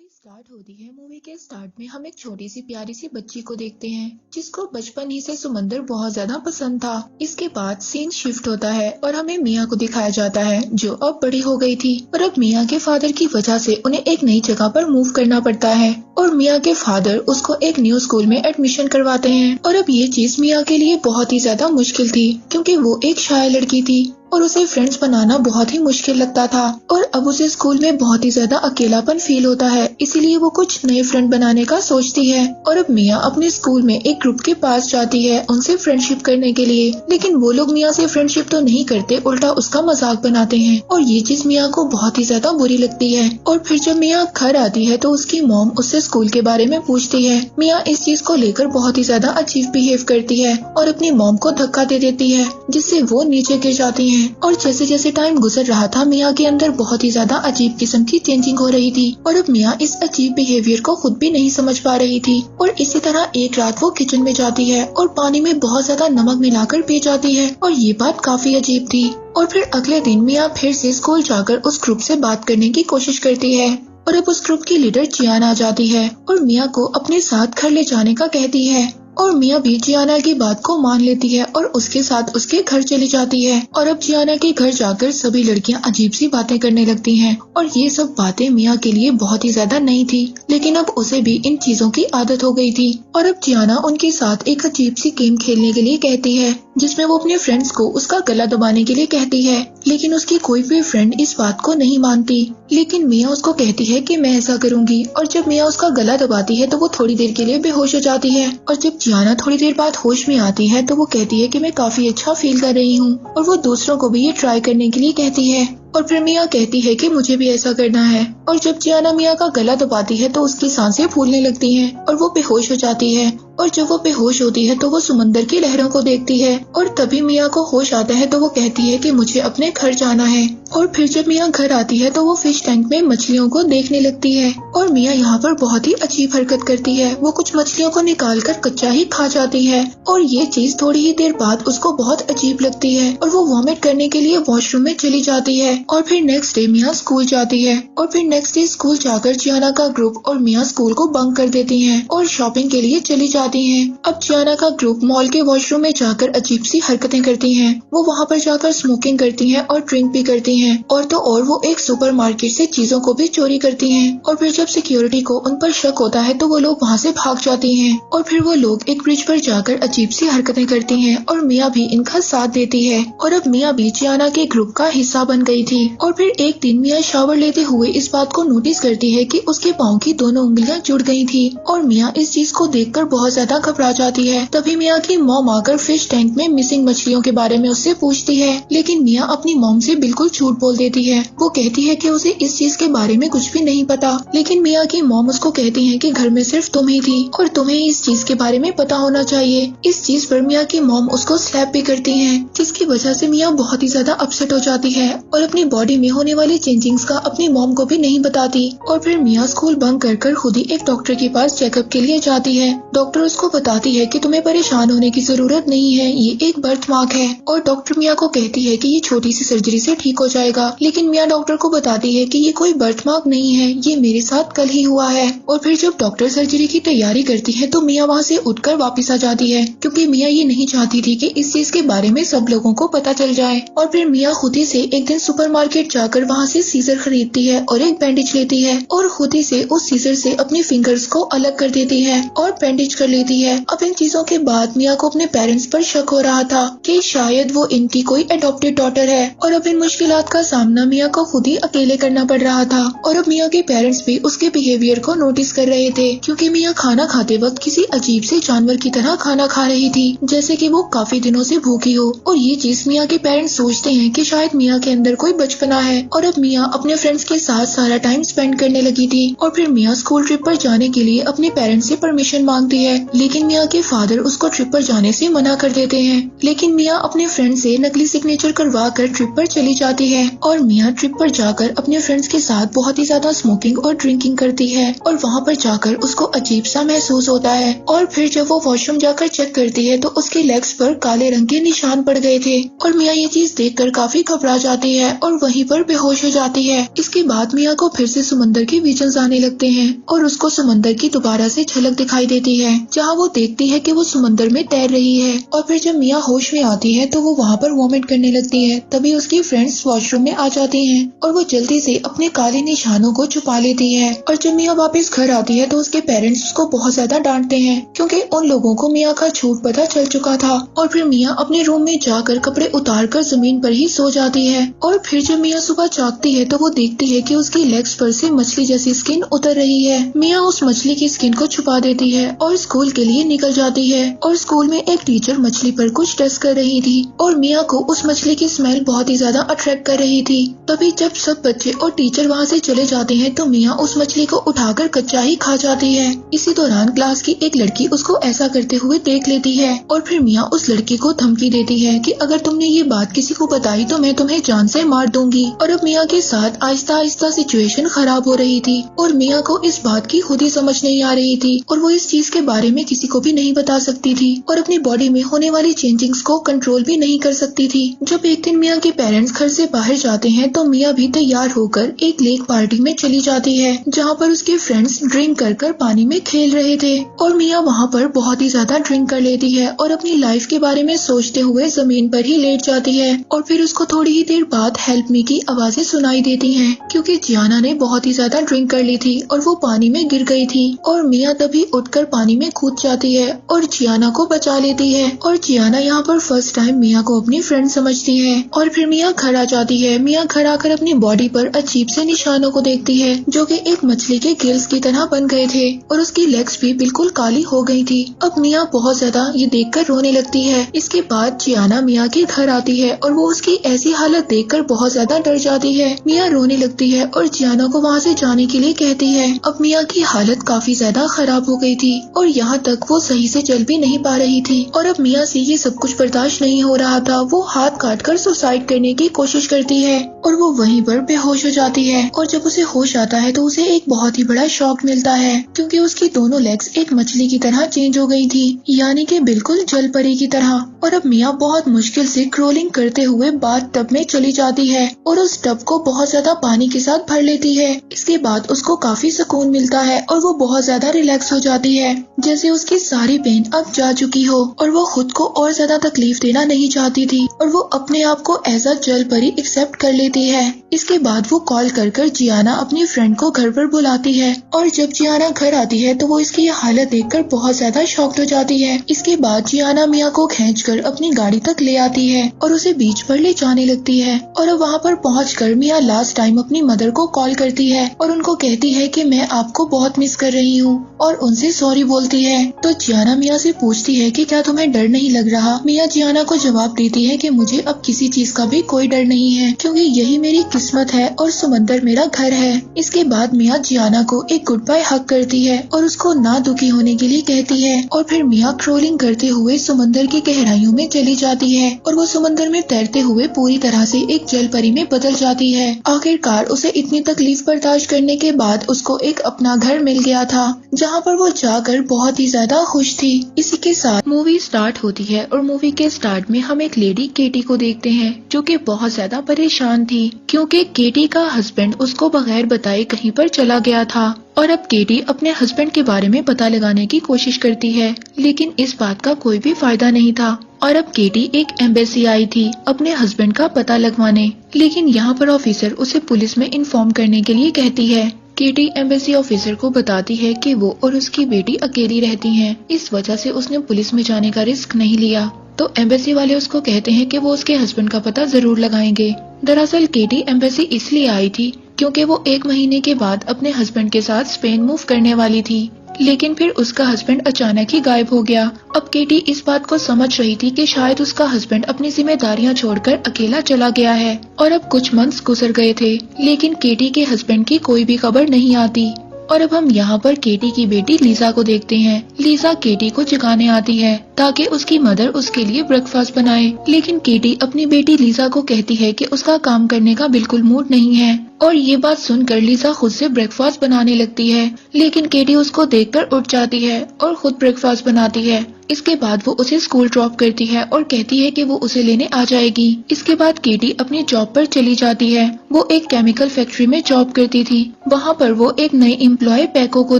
Movie start होती है। Movie के स्टार्ट में हम एक छोटी सी प्यारी सी बच्ची को देखते हैं जिसको बचपन ही से समंदर बहुत ज्यादा पसंद था। इसके बाद सीन शिफ्ट होता है और हमें मिया को दिखाया जाता है जो अब बड़ी हो गई थी और अब मिया के फादर की वजह से उन्हें एक नई जगह पर मूव करना पड़ता है और मिया के फादर उसको एक न्यू स्कूल में एडमिशन करवाते हैं। और अब ये चीज मिया के लिए बहुत ही ज्यादा मुश्किल थी क्योंकि वो एक शाय लड़की थी और उसे फ्रेंड्स बनाना बहुत ही मुश्किल लगता था और अब उसे स्कूल में बहुत ही ज्यादा अकेलापन फील होता है, इसीलिए वो कुछ नए फ्रेंड बनाने का सोचती है। और अब मिया अपने स्कूल में एक ग्रुप के पास जाती है उनसे फ्रेंडशिप करने के लिए, लेकिन वो लोग मिया से फ्रेंडशिप तो नहीं करते, उल्टा उसका मजाक बनाते हैं और ये चीज मिया को बहुत ही ज्यादा बुरी लगती है। और फिर जब मिया घर आती है तो उसकी मॉम उससे स्कूल के बारे में पूछती है। मिया इस चीज को लेकर बहुत ही ज्यादा अजीब बिहेव करती है और अपनी मॉम को धक्का दे देती है जिससे वो नीचे गिर जाती है। और जैसे जैसे टाइम गुजर रहा था मिया के अंदर बहुत ही ज्यादा अजीब किस्म की चेंजिंग हो रही थी और अब मिया इस अजीब बिहेवियर को खुद भी नहीं समझ पा रही थी। और इसी तरह एक रात वो किचन में जाती है और पानी में बहुत ज्यादा नमक मिलाकर पी जाती है और ये बात काफी अजीब थी। और फिर अगले दिन मिया फिर से स्कूल जाकर उस ग्रुप से बात करने की कोशिश करती है और अब उस ग्रुप की लीडर जियाना आ जाती है और मिया को अपने साथ घर ले जाने का कहती है और मिया भी जियाना की बात को मान लेती है और उसके साथ उसके घर चली जाती है। और अब जियाना के घर जाकर सभी लड़कियां अजीब सी बातें करने लगती हैं और ये सब बातें मिया के लिए बहुत ही ज्यादा नई थी, लेकिन अब उसे भी इन चीजों की आदत हो गई थी। और अब जियाना उनके साथ एक अजीब सी गेम खेलने के लिए कहती है जिसमें वो अपने फ्रेंड्स को उसका गला दबाने के लिए कहती है, लेकिन उसकी कोई भी फ्रेंड इस बात को नहीं मानती। लेकिन मिया उसको कहती है कि मैं ऐसा करूंगी और जब मिया उसका गला दबाती है तो वो थोड़ी देर के लिए बेहोश हो जाती है और जब जियाना थोड़ी देर बाद होश में आती है तो वो कहती है कि मैं काफी अच्छा फील कर रही हूँ और वो दूसरों को भी ये ट्राई करने के लिए कहती है। और फिर मिया कहती है कि मुझे भी ऐसा करना है और जब जियाना मिया का गला दबाती है तो उसकी सांसें फूलने लगती हैं और वो बेहोश हो जाती है। और जब वो बेहोश होती है तो वो समंदर की लहरों को देखती है और तभी मिया को होश आता है तो वो कहती है कि मुझे अपने घर जाना है। और फिर जब मिया घर आती है तो वो फिश टैंक में मछलियों को देखने लगती है और मिया यहाँ पर बहुत ही अजीब हरकत करती है, वो कुछ मछलियों को निकाल कर कच्चा ही खा जाती है और ये चीज थोड़ी ही देर बाद उसको बहुत अजीब लगती है और वो वॉमिट करने के लिए वॉशरूम में चली जाती है। और फिर नेक्स्ट डे मिया स्कूल जाती है और फिर नेक्स्ट डे स्कूल जाकर जियाना का ग्रुप और मिया स्कूल को बंक कर देती हैं और शॉपिंग के लिए चली जाती हैं। अब जियाना का ग्रुप मॉल के वॉशरूम में जाकर अजीब सी हरकतें करती हैं, वो वहाँ पर जाकर स्मोकिंग करती हैं और ड्रिंक भी करती हैं और तो और वो एक सुपरमार्केट से चीजों को भी चोरी करती हैं। और फिर जब सिक्योरिटी को उन पर शक होता है तो वो लोग वहाँ से भाग जाती हैं और फिर वो लोग एक ब्रिज पर जाकर अजीब सी हरकतें करती हैं और मिया भी इनका साथ देती है। और अब मिया भी जियाना के ग्रुप का हिस्सा बन गई थी। और फिर एक दिन मिया शावर लेते हुए इस बात को नोटिस करती है कि उसके पाँव की दोनों उंगलियां जुड़ गई थी और मिया इस चीज को देखकर बहुत ज्यादा घबरा जाती है। तभी मिया की मॉम आकर फिश टैंक में मिसिंग मछलियों के बारे में उससे पूछती है, लेकिन मिया अपनी मॉम से बिल्कुल झूठ बोल देती है। वो कहती है कि उसे इस चीज के बारे में कुछ भी नहीं पता, लेकिन मिया की मॉम उसको कहती है कि घर में सिर्फ तुम ही थी और तुम्हें इस चीज के बारे में पता होना चाहिए। इस चीज पर मिया की मॉम उसको स्लैप भी करती है जिसकी वजह से मिया बहुत ही ज्यादा अपसेट हो जाती है और अपनी बॉडी में होने वाली चेंजिंग्स का अपनी मॉम को भी नहीं बताती। और फिर मिया स्कूल बंक कर खुद ही एक डॉक्टर के पास चेकअप के लिए जाती है। डॉक्टर उसको बताती है कि तुम्हें परेशान होने की जरूरत नहीं है, ये एक बर्थ मार्क है। और डॉक्टर मिया को कहती है कि ये छोटी सी सर्जरी से ठीक हो जाएगा, लेकिन मिया डॉक्टर को बताती है कि ये कोई बर्थ मार्क नहीं है, ये मेरे साथ कल ही हुआ है। और फिर जब डॉक्टर सर्जरी की तैयारी करती है तो मिया वहाँ से उठकर वापस आ जाती है क्योंकि मिया ये नहीं चाहती थी कि इस चीज के बारे में सब लोगों को पता चल जाए। और फिर मिया खुद ही से एक दिन सुपरमार्केट जाकर वहाँ से सीजर खरीदती है और एक बैंडेज लेती है और खुद ही से उस सीजर से अपनी फिंगर्स को अलग कर देती है और बैंडेज कर लेती है। अब इन चीजों के बाद मिया को अपने पेरेंट्स पर शक हो रहा था कि शायद वो इनकी कोई एडॉप्टेड डॉटर है और अब इन मुश्किलात का सामना मिया को खुद ही अकेले करना पड़ रहा था। और अब मिया के पेरेंट्स भी उसके बिहेवियर को नोटिस कर रहे थे क्योंकि मिया खाना खाते वक्त किसी अजीब से जानवर की तरह खाना खा रही थी, जैसे कि वो काफी दिनों से भूखी हो। और ये चीज मिया के पेरेंट्स सोचते हैं कि शायद मिया के अंदर कोई बचपना है। और अब मिया अपने फ्रेंड्स के साथ सारा टाइम स्पेंड करने लगी थी। और फिर मिया स्कूल ट्रिप पर जाने के लिए अपने पेरेंट्स से परमिशन मांगती है लेकिन मिया के फादर उसको ट्रिप पर जाने से मना कर देते हैं। लेकिन मिया अपने फ्रेंड से नकली सिग्नेचर करवा कर ट्रिप पर चली जाती है और मिया ट्रिप पर जाकर अपने फ्रेंड्स के साथ बहुत ही ज्यादा स्मोकिंग और ड्रिंकिंग करती है और वहाँ पर जाकर उसको अजीब सा महसूस होता है। और फिर जब वो वॉशरूम जाकर चेक करती है तो उसके लेग्स पर काले रंग के निशान पड़ गए थे और मिया ये चीज देखकर काफी घबरा जाती है और वहीं पर बेहोश हो जाती है। इसके बाद मिया को फिर से समंदर के विजन्स आने लगते हैं और उसको समंदर की दोबारा से झलक दिखाई देती है जहाँ वो देखती है कि वो समंदर में तैर रही है। और फिर जब मिया होश में आती है तो वो वहाँ पर वॉमिट करने लगती है। तभी उसकी फ्रेंड्स वॉशरूम में आ जाती हैं और वो जल्दी से अपने काले निशानों को छुपा लेती है। और जब मिया वापस घर आती है तो उसके पेरेंट्स उसको बहुत ज्यादा डांटते हैं क्योंकि उन लोगों को मिया का झूठ पता चल चुका था। और फिर मिया अपने रूम में जाकर कपड़े उतार कर जमीन पर ही सो जाती है। और फिर जब मिया सुबह जागती है तो वो देखती है कि उसकी लेग्स पर से मछली जैसी स्किन उतर रही है। मिया उस मछली की स्किन को छुपा देती है और स्कूल के लिए निकल जाती है। और स्कूल में एक टीचर मछली पर कुछ टेस्ट कर रही थी और मिया को उस मछली की स्मेल बहुत ही ज्यादा अट्रैक्ट कर रही थी। तभी जब सब बच्चे और टीचर वहाँ से चले जाते हैं तो मिया उस मछली को उठाकर कच्चा ही खा जाती है। इसी दौरान क्लास की एक लड़की उसको ऐसा करते हुए देख लेती है और फिर मिया उस लड़की को धमकी देती है कि अगर तुमने ये बात किसी को बताई तो मैं तुम्हें जान से मार दूंगी। और अब मिया के साथ आहिस्ता आहिस्ता सिचुएशन खराब हो रही थी और मिया को इस बात की खुद ही समझ नहीं आ रही थी और वो इस चीज के बारे में किसी को भी नहीं बता सकती थी और अपनी बॉडी में होने वाली चेंजिंग्स को कंट्रोल भी नहीं कर सकती थी। जब एक दिन मिया के पेरेंट्स घर से बाहर जाते हैं तो मिया भी तैयार होकर एक लेक पार्टी में चली जाती है जहाँ पर उसके फ्रेंड्स ड्रिंक कर पानी में खेल रहे थे और मिया वहाँ पर बहुत ही ज्यादा ड्रिंक कर लेती है और अपनी लाइफ के बारे में सोचते हुए जमीन पर ही लेट जाती है। और फिर उसको थोड़ी ही देर बाद हेल्प मी की आवाजें सुनाई देती हैं क्योंकि जियाना ने बहुत ही ज्यादा ड्रिंक कर ली थी और वो पानी में गिर गई थी। और मिया तभी उठकर पानी में कूद जाती है और जियाना को बचा लेती है। और जियाना यहाँ पर फर्स्ट टाइम मिया को अपनी फ्रेंड समझती है। और फिर मिया घर आ जाती है। मिया घर आकर अपनी बॉडी पर अजीब से निशानों को देखती है जो कि एक मछली के गिल्स की तरह बन गए थे और उसकी लेग्स भी बिल्कुल काली हो गई थी। अब मिया बहुत ज्यादा ये देखकर रोने लगती है। इसके बाद जियाना मिया के घर आती है और वो उसकी ऐसी हालत देखकर बहुत ज्यादा डर जाती है। मिया रोने लगती है और जियाना को वहाँ से जाने के लिए कहती है। अब मिया की हालत काफी ज्यादा खराब हो गई थी और यहाँ तक वो सही से चल भी नहीं पा रही थी और अब मिया से ये सब कुछ बर्दाश्त नहीं हो रहा था। वो हाथ काट कर सुसाइड करने की कोशिश करती है और वो वहीं पर बेहोश हो जाती है। और जब उसे होश आता है तो उसे एक बहुत ही बड़ा शॉक मिलता है क्योंकि उसकी दोनों लेग्स एक मछली की तरह चेंज हो गई थी, यानी कि बिल्कुल जल परी की तरह। और अब मिया बहुत मुश्किल से क्रोलिंग करते हुए बाथ टब में चली जाती है और उस टब को बहुत ज्यादा पानी के साथ भर लेती है। इसके बाद उसको काफी सुकून मिलता है और वो बहुत ज्यादा रिलैक्स हो जाती है, जैसे उसकी सारी पेन अब जा चुकी हो और वो खुद को और ज्यादा तकलीफ देना नहीं चाहती थी और वो अपने आप को एज अ जल परी एक्सेप्ट कर लेती है। इसके बाद वो कॉल कर जियाना अपनी फ्रेंड को घर पर बुलाती है और जब जियाना घर आती है तो वो इसकी ये हालत देखकर बहुत ज्यादा शॉक्ड हो जाती है। इसके बाद जियाना मिया को खींचकर अपनी गाड़ी तक ले आती है और उसे बीच पर ले जाने लगती है। और अब वहाँ पर पहुंचकर मिया लास्ट टाइम अपनी मदर को कॉल करती है और उनको कहती है कि मैं आपको बहुत मिस कर रही हूँ और उनसे सॉरी बोलती है। तो जियाना मिया से पूछती है कि क्या तुम्हें डर नहीं लग रहा। मिया जियाना को जवाब देती है कि मुझे अब किसी चीज का भी कोई डर नहीं है क्योंकि यही मेरी किस्मत है और समंदर मेरा घर है। इसके बाद मिया जियाना को एक गुड बाय हग करती है और उसको ना दुखी होने के लिए कहती है और फिर मिया क्रोलिंग करते हुए समंदर की गहराइयों में चली जाती है और वो समंदर में तैरते हुए पूरी तरह से एक जल परी में बदल जाती है। आखिरकार उसे इतनी तकलीफ बर्दाश्त करने के बाद उसको एक अपना घर मिल गया था जहाँ पर वो जाकर बहुत ही ज्यादा खुश थी। इसी के साथ मूवी स्टार्ट होती है और मूवी के स्टार्ट में हम एक लेडी केटी को देखते हैं जो कि बहुत ज्यादा परेशान थी क्योंकि केटी का हस्बैंड उसको बगैर बताए कहीं पर चला गया था। और अब केटी अपने हस्बैंड के बारे में पता लगाने की कोशिश करती है लेकिन इस बात का कोई भी फायदा नहीं था। और अब केटी एक एम्बेसी आई थी अपने हस्बैंड का पता लगवाने, लेकिन यहाँ पर ऑफिसर उसे पुलिस में इन्फॉर्म करने के लिए कहती है। केटी एम्बेसी ऑफिसर को बताती है कि वो और उसकी बेटी अकेली रहती हैं, इस वजह से उसने पुलिस में जाने का रिस्क नहीं लिया। तो एम्बेसी वाले उसको कहते हैं कि वो उसके हस्बैंड का पता जरूर लगाएंगे। दरअसल केटी एम्बेसी इसलिए आई थी क्योंकि वो 1 महीने के बाद अपने हस्बैंड के साथ स्पेन मूव करने वाली थी, लेकिन फिर उसका हस्बैंड अचानक ही गायब हो गया। अब केटी इस बात को समझ रही थी कि शायद उसका हस्बैंड अपनी जिम्मेदारियां छोड़कर अकेला चला गया है। और अब कुछ मंथ्स गुजर गए थे लेकिन केटी के हस्बैंड की कोई भी खबर नहीं आती। और अब हम यहाँ पर केटी की बेटी लीजा को देखते हैं। लीजा केटी को जगाने आती है ताकि उसकी मदर उसके लिए ब्रेकफास्ट बनाए, लेकिन केटी अपनी बेटी लीजा को कहती है कि उसका काम करने का बिल्कुल मूड नहीं है। और ये बात सुनकर लीजा खुद से ब्रेकफास्ट बनाने लगती है, लेकिन केटी उसको देखकर उठ जाती है और खुद ब्रेकफास्ट बनाती है। इसके बाद वो उसे स्कूल ड्रॉप करती है और कहती है कि वो उसे लेने आ जाएगी। इसके बाद केटी अपनी जॉब पर चली जाती है। वो एक केमिकल फैक्ट्री में जॉब करती थी। वहाँ पर वो एक नई एम्प्लॉय पैको को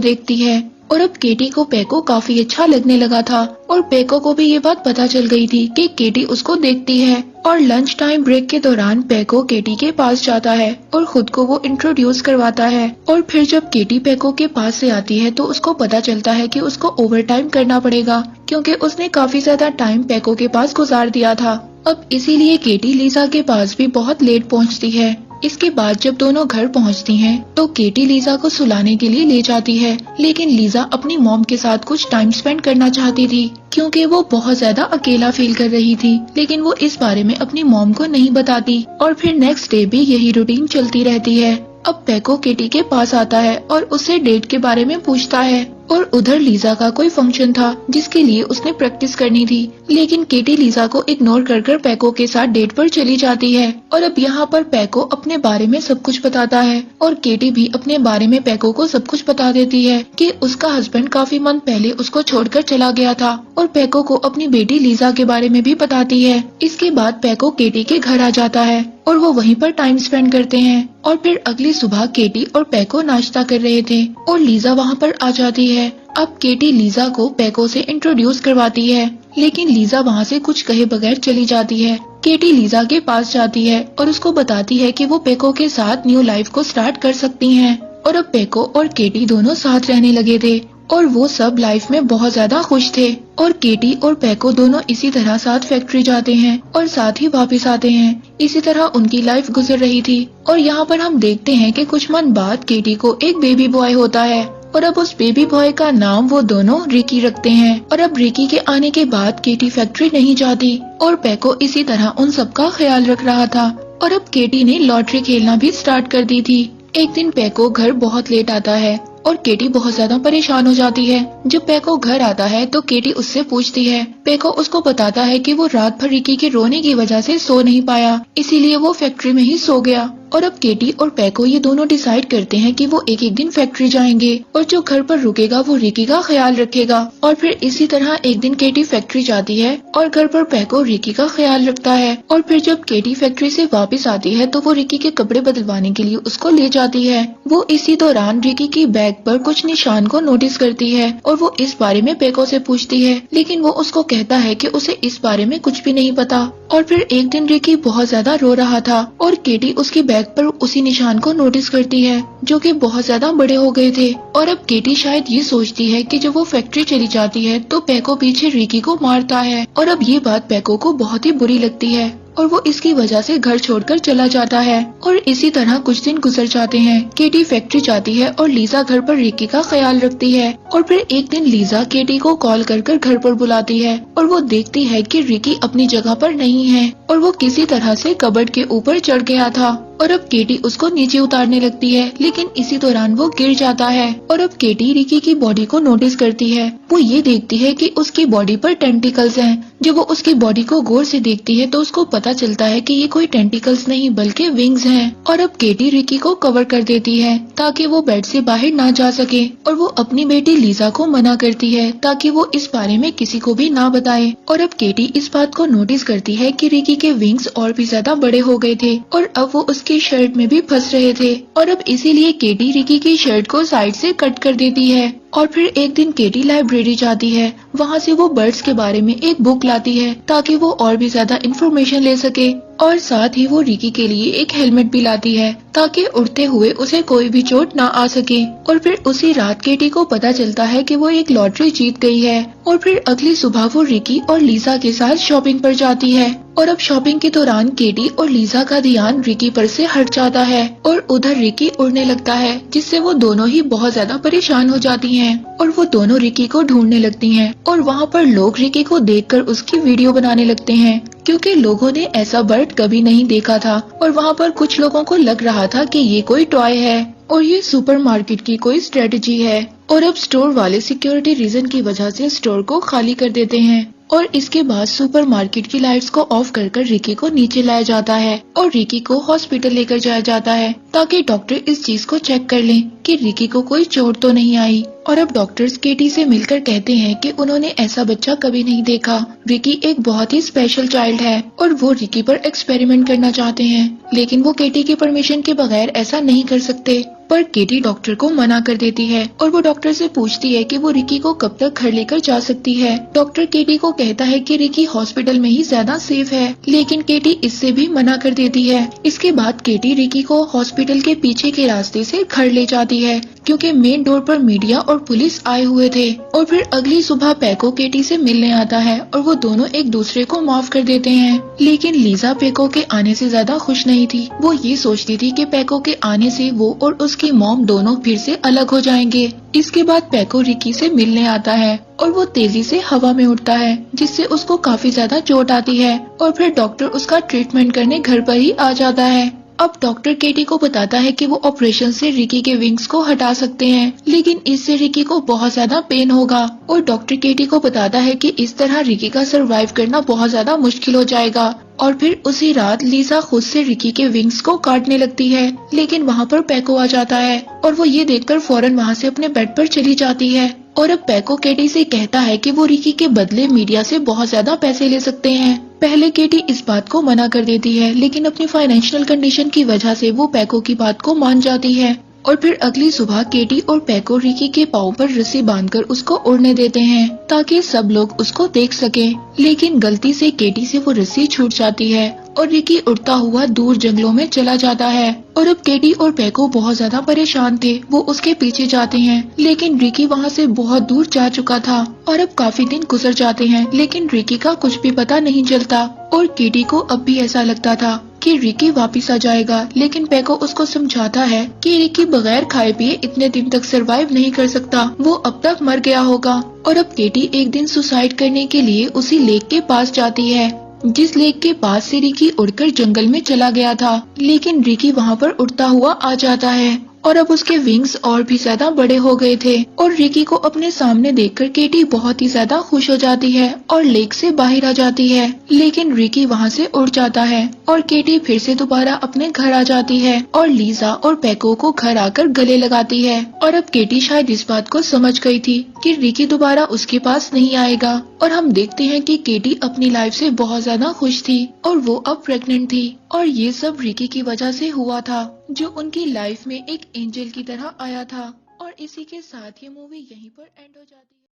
देखती है और अब केटी को पैको काफी अच्छा लगने लगा था और पैको को भी ये बात पता चल गई थी कि केटी उसको देखती है। और लंच टाइम ब्रेक के दौरान पैको केटी के पास जाता है और खुद को वो इंट्रोड्यूस करवाता है। और फिर जब केटी पैको के पास से आती है तो उसको पता चलता है कि उसको ओवर टाइम करना पड़ेगा, क्योंकि उसने काफी ज्यादा टाइम पैको के पास गुजार दिया था। अब इसीलिए केटी लीजा के पास भी बहुत लेट पहुंचती है। इसके बाद जब दोनों घर पहुंचती हैं, तो केटी लीजा को सुलाने के लिए ले जाती है, लेकिन लीजा अपनी मॉम के साथ कुछ टाइम स्पेंड करना चाहती थी, क्योंकि वो बहुत ज्यादा अकेला फील कर रही थी। लेकिन वो इस बारे में अपनी मॉम को नहीं बताती और फिर नेक्स्ट डे भी यही रूटीन चलती रहती है। अब पैको केटी के पास आता है और उससे डेट के बारे में पूछता है। और उधर लीजा का कोई फंक्शन था जिसके लिए उसने प्रैक्टिस करनी थी, लेकिन केटी लीजा को इग्नोर कर पैको के साथ डेट पर चली जाती है। और अब यहाँ पर पैको अपने बारे में सब कुछ बताता है और केटी भी अपने बारे में पैको को सब कुछ बता देती है कि उसका हस्बैंड काफी मंथ पहले उसको छोड़कर चला गया था। और पैको को अपनी बेटी लीजा के बारे में भी बताती है। इसके बाद पैको केटी के घर आ जाता है और वो वहीं पर टाइम स्पेंड करते हैं। और फिर अगली सुबह केटी और पैको नाश्ता कर रहे थे और लीजा वहाँ पर आ जाती है। अब केटी लीजा को पैको से इंट्रोड्यूस करवाती है, लेकिन लीजा वहाँ से कुछ कहे बगैर चली जाती है। केटी लीजा के पास जाती है और उसको बताती है कि वो पैको के साथ न्यू लाइफ को स्टार्ट कर सकती हैं। और अब पैको और केटी दोनों साथ रहने लगे थे और वो सब लाइफ में बहुत ज्यादा खुश थे। और केटी और पैको दोनों इसी तरह साथ फैक्ट्री जाते हैं और साथ ही वापस आते हैं। इसी तरह उनकी लाइफ गुजर रही थी। और यहाँ पर हम देखते हैं कि कुछ मंथ बाद केटी को एक बेबी बॉय होता है और अब उस बेबी बॉय का नाम वो दोनों रिकी रखते हैं। और अब रिकी के आने के बाद केटी फैक्ट्री नहीं जाती और पैको इसी तरह उन सबका ख्याल रख रहा था। और अब केटी ने लॉटरी खेलना भी स्टार्ट कर दी थी। एक दिन पैको घर बहुत लेट आता है और केटी बहुत ज्यादा परेशान हो जाती है। जब पैको घर आता है तो केटी उससे पूछती है। पैको उसको बताता है कि वो रात भर रिकी के रोने की वजह से सो नहीं पाया, इसीलिए वो फैक्ट्री में ही सो गया। और अब केटी और पैको ये दोनों डिसाइड करते हैं कि वो एक एक दिन फैक्ट्री जाएंगे और जो घर पर रुकेगा वो रिकी का ख्याल रखेगा। और फिर इसी तरह एक दिन केटी फैक्ट्री जाती है और घर पर पैको रिकी का ख्याल रखता है। और फिर जब केटी फैक्ट्री से वापस आती है तो वो रिकी के कपड़े बदलवाने के लिए उसको ले जाती है। वो इसी दौरान रिकी की बैग पर कुछ निशान को नोटिस करती है और वो इस बारे में पैको से पूछती है, लेकिन वो उसको कहता है कि उसे इस बारे में कुछ भी नहीं पता। और फिर एक दिन रिकी बहुत ज्यादा रो रहा था और केटी उसकी बैग पर उसी निशान को नोटिस करती है जो कि बहुत ज्यादा बड़े हो गए थे। और अब केटी शायद ये सोचती है कि जब वो फैक्ट्री चली जाती है तो पैको पीछे रिकी को मारता है। और अब ये बात पैको को बहुत ही बुरी लगती है और वो इसकी वजह से घर छोड़कर चला जाता है। और इसी तरह कुछ दिन गुजर जाते हैं। केटी फैक्ट्री जाती है और लीजा घर पर रिकी का ख्याल रखती है। और फिर एक दिन लीजा केटी को कॉल कर घर पर बुलाती है और वो देखती है कि रिकी अपनी जगह पर नहीं है और वो किसी तरह से कबर्ड के ऊपर चढ़ गया था। और अब केटी उसको नीचे उतारने लगती है, लेकिन इसी दौरान वो गिर जाता है। और अब केटी रिकी की बॉडी को नोटिस करती है। वो ये देखती है कि उसकी बॉडी पर टेंटिकल्स हैं। जब वो उसकी बॉडी को गौर से देखती है तो उसको पता चलता है कि ये कोई टेंटिकल्स नहीं बल्कि विंग्स हैं। और अब केटी रिकी को कवर कर देती है ताकि वो बेड से बाहर ना जा सके। और वो अपनी बेटी लीजा को मना करती है ताकि वो इस बारे में किसी को भी ना बताए। और अब केटी इस बात को नोटिस करती है कि रिकी के विंग्स और भी ज्यादा बड़े हो गए थे और अब वो उसकी शर्ट में भी फंस रहे थे। और अब इसीलिए केटी रिकी की शर्ट को साइड से कट कर देती है। और फिर एक दिन केटी लाइब्रेरी जाती है। वहाँ से वो बर्ड्स के बारे में एक बुक लाती है ताकि वो और भी ज्यादा इन्फॉर्मेशन ले सके। और साथ ही वो रिकी के लिए एक हेलमेट भी लाती है ताकि उड़ते हुए उसे कोई भी चोट ना आ सके। और फिर उसी रात केटी को पता चलता है कि वो एक लॉटरी जीत गई है। और फिर अगली सुबह वो रिकी और लीजा के साथ शॉपिंग पर जाती है। और अब शॉपिंग के दौरान केटी और लीजा का ध्यान रिकी पर से हट जाता है और उधर रिकी उड़ने लगता है, जिससे वो दोनों ही बहुत ज्यादा परेशान हो जाती हैं। और वो दोनों रिकी को ढूंढने लगती हैं और वहाँ पर लोग रिकी को देखकर उसकी वीडियो बनाने लगते हैं, क्योंकि लोगों ने ऐसा बर्ड कभी नहीं देखा था और वहाँ पर कुछ लोगों को लग रहा था कि ये कोई टॉय है और ये सुपरमार्केट की कोई स्ट्रेटजी है। और अब स्टोर वाले सिक्योरिटी रीजन की वजह से स्टोर को खाली कर देते हैं और इसके बाद सुपरमार्केट की लाइट्स को ऑफ कर रिकी को नीचे लाया जाता है और रिकी को हॉस्पिटल लेकर जाया जाता है ताकि डॉक्टर इस चीज को चेक कर लें कि रिकी को कोई चोट तो नहीं आई। और अब डॉक्टर्स केटी से मिलकर कहते हैं कि उन्होंने ऐसा बच्चा कभी नहीं देखा। रिकी एक बहुत ही स्पेशल चाइल्ड है और वो रिकी पर एक्सपेरिमेंट करना चाहते हैं, लेकिन वो केटी की परमिशन के बगैर ऐसा नहीं कर सकते। पर केटी डॉक्टर को मना कर देती है और वो डॉक्टर से पूछती है कि वो रिकी को कब तक घर लेकर जा सकती है। डॉक्टर केटी को कहता है कि रिकी हॉस्पिटल में ही ज्यादा सेफ है, लेकिन केटी इससे भी मना कर देती है। इसके बाद केटी रिकी को हॉस्पिटल के पीछे के रास्ते से घर ले जाती है क्योंकि मेन डोर पर मीडिया और पुलिस आए हुए थे। और फिर अगली सुबह पैको केटी से मिलने आता है और वो दोनों एक दूसरे को माफ कर देते हैं। लेकिन लीजा पैको के आने से ज्यादा खुश नहीं थी। वो ये सोचती थी कि पैको के आने से वो और उसकी मॉम दोनों फिर से अलग हो जाएंगे। इसके बाद पैको रिकी से मिलने आता है और वो तेजी से हवा में उड़ता है जिससे उसको काफी ज्यादा चोट आती है और फिर डॉक्टर उसका ट्रीटमेंट करने घर पर ही आ जाता है। अब डॉक्टर केटी को बताता है कि वो ऑपरेशन से रिकी के विंग्स को हटा सकते हैं, लेकिन इससे रिकी को बहुत ज्यादा पेन होगा। और डॉक्टर केटी को बताता है कि इस तरह रिकी का सरवाइव करना बहुत ज्यादा मुश्किल हो जाएगा। और फिर उसी रात लीजा खुद से रिकी के विंग्स को काटने लगती है, लेकिन वहाँ पर पैको आ जाता है और वो ये देखकर फौरन वहाँ से अपने बेड पर चली जाती है। और अब पैको केटी से कहता है कि वो रिकी के बदले मीडिया से बहुत ज्यादा पैसे ले सकते हैं। पहले केटी इस बात को मना कर देती है, लेकिन अपनी फाइनेंशियल कंडीशन की वजह से वो पैको की बात को मान जाती है। और फिर अगली सुबह केटी और पैको रिकी के पाँव पर रस्सी बांधकर उसको उड़ने देते हैं ताकि सब लोग उसको देख सकें। लेकिन गलती से केटी से वो रस्सी छूट जाती है और रिकी उड़ता हुआ दूर जंगलों में चला जाता है। और अब केटी और पैको बहुत ज्यादा परेशान थे। वो उसके पीछे जाते हैं, लेकिन रिकी वहाँ से बहुत दूर जा चुका था। और अब काफी दिन गुजर जाते हैं, लेकिन रिकी का कुछ भी पता नहीं चलता। और केटी को अब भी ऐसा लगता था कि रिकी वापस आ जाएगा, लेकिन पैको उसको समझाता है कि रिकी बगैर खाए पिए इतने दिन तक सरवाइव नहीं कर सकता, वो अब तक मर गया होगा। और अब केटी एक दिन सुसाइड करने के लिए उसी लेक के पास जाती है जिस लेक के पास से रिकी उड़कर जंगल में चला गया था, लेकिन रिकी वहाँ पर उड़ता हुआ आ जाता है और अब उसके विंग्स और भी ज्यादा बड़े हो गए थे। और रिकी को अपने सामने देखकर केटी बहुत ही ज्यादा खुश हो जाती है और लेक से बाहर आ जाती है, लेकिन रिकी वहाँ से उड़ जाता है और केटी फिर से दोबारा अपने घर आ जाती है और लीजा और पैको को घर आकर गले लगाती है। और अब केटी शायद इस बात को समझ गई थी कि रिकी दोबारा उसके पास नहीं आएगा। और हम देखते हैं कि केटी अपनी लाइफ से बहुत ज्यादा खुश थी और वो अब प्रेग्नेंट थी और ये सब रिकी की वजह से हुआ था, जो उनकी लाइफ में एक एंजल की तरह आया था। और इसी के साथ ये मूवी यहीं पर एंड हो जाती है।